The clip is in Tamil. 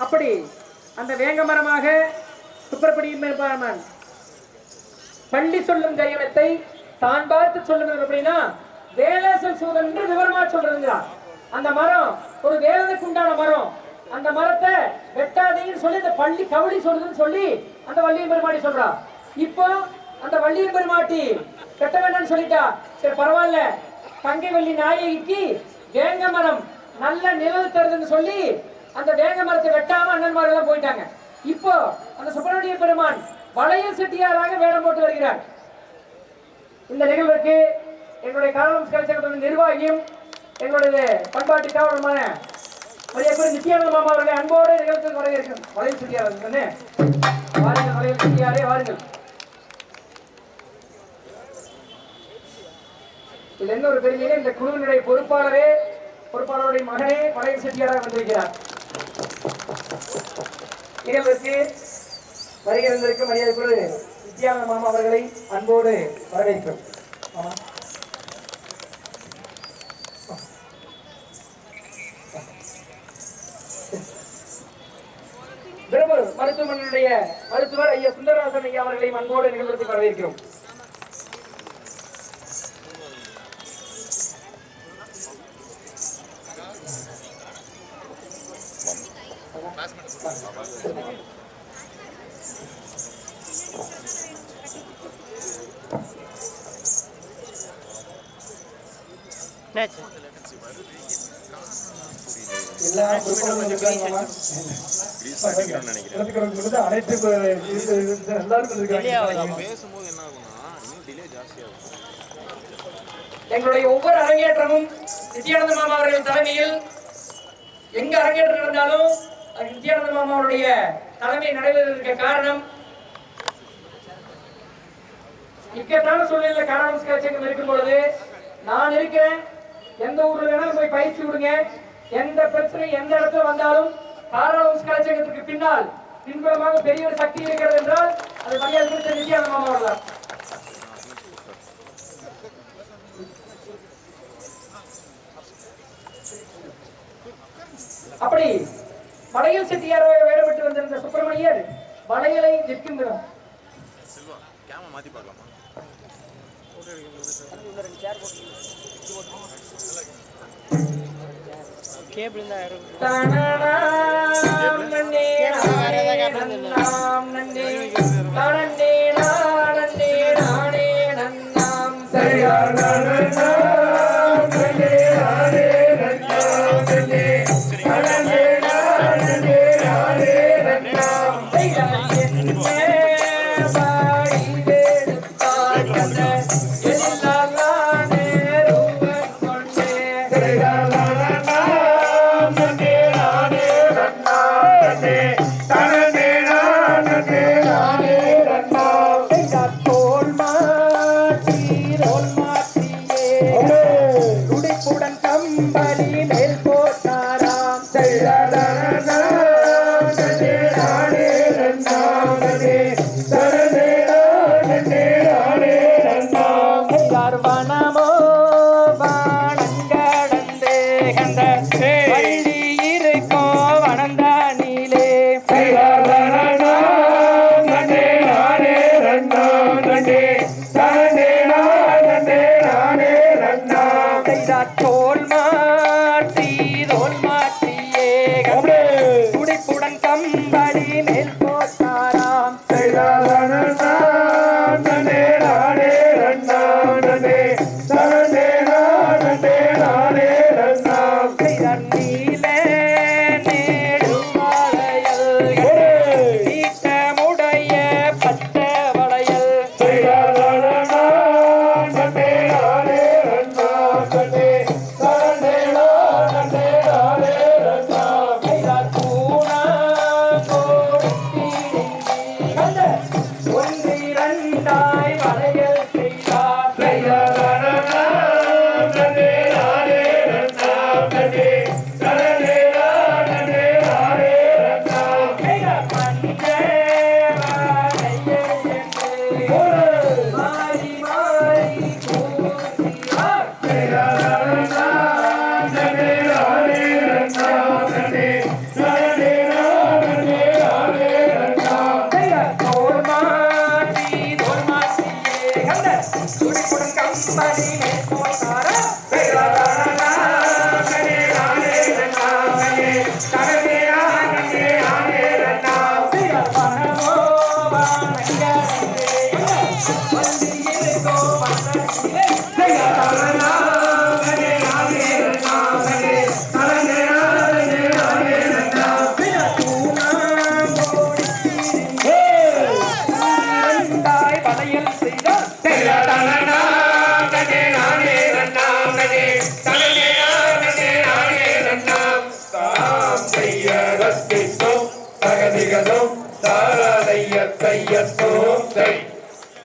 அப்படி அந்த வேங்க மரமாக சுப்பிரமணியம் பள்ளி சொல்லும் கையெழுத்தை தான் பார்த்து சொல்லுங்கள் அப்படின்னா வேலேசல் சூதன் என்று விவரமா சொல்றாங்க. அந்த மரம் ஒரு வேலனுக்கு உண்டான மரம். அந்த மரத்தை வெட்டாதீங்கன்னு சொல்லி இந்த பள்ளி கவலி சொல்றதுன்னு சொல்லி அந்த வள்ளியம் பெருமாட்டி சொல்றா. இப்போ அந்த வள்ளியம் பெருமாட்டி வெட்ட வேண்டாம்னு சொல்லிட்டா. சரி பரவாயில்ல, தங்கை வள்ளி நாயகிக்கு வேங்க மரம் நல்ல நிழல் தருதுன்னு சொல்லி அந்த வேங்க மரத்தை வெட்டாம அண்ணன்மாரெல்லாம் போயிட்டாங்க. இப்போ அந்த சுப்பிரமணிய பெருமான் வளையல் செட்டியாராக வேடம் போட்டு வருகிறார். இந்த நிகழ்வுக்கு எங்களுடைய காரணம் கலைச்சங்கத்தின் நிர்வாகியும் எங்களுடைய பண்பாட்டு காவலருமான மரியாதை நித்யானந்த மாமா அவர்களை அன்போடு நிகழ்ச்சி வரவேற்கும். வளையல் செட்டியார் வாருங்கள், வளையல் செட்டியாரே வாருங்கள். இதுல என்ன ஒரு பெருமையிலே இந்த குழுவினுடைய பொறுப்பாளருடைய மகனே வளையல் செட்டியாராக வந்திருக்கிறார். நிகழ்வுக்கு வருகிறதற்கு மரியாதைக்குரிய நித்யானந்த மாமா அவர்களை அன்போடு வரவேற்கும். பெரும்பூர் மருத்துவமனையுடைய மருத்துவர் ஐயா சுந்தரராசன் ஐயா அவர்களையும் அன்போடு நிகழ்வுக்கு வரவேற்கிறோம். எங்களுடைய ஒவ்வொரு அரங்கேற்றமும் நித்யானந்த மாமா அவர்கள் தலைமையில் எங்க அரங்கேற்றம் நடந்தாலும் நித்யானந்த மாமா அவருடைய தலைமை நடைபெறுவதற்கு காரணம் இக்கட்டான சூழ்நிலை காரணம் கலைச்சங்கம் இருக்கும் பொழுது நான் இருக்கிறேன். எந்த ஊர்ல வேணாலும் போய் பயிற்சி விடுங்க. எந்த பிரச்சனை எந்த இடத்துல வந்தாலும் காரணம் கலைச்சங்கத்துக்கு பின்னால் பின்புறமாக பெரிய ஒரு சக்தி இருக்கிறது என்றால் அது மரியாதை குறித்த நித்யானந்த மாமா அவர்கள். அப்படி வளையல் செட்டியாராக வேடப்பட்டு வந்திருந்த சுப்பிரமணியர் வளையலை நிற்கின்றனர். Tana படி மேற்கோட்டார Say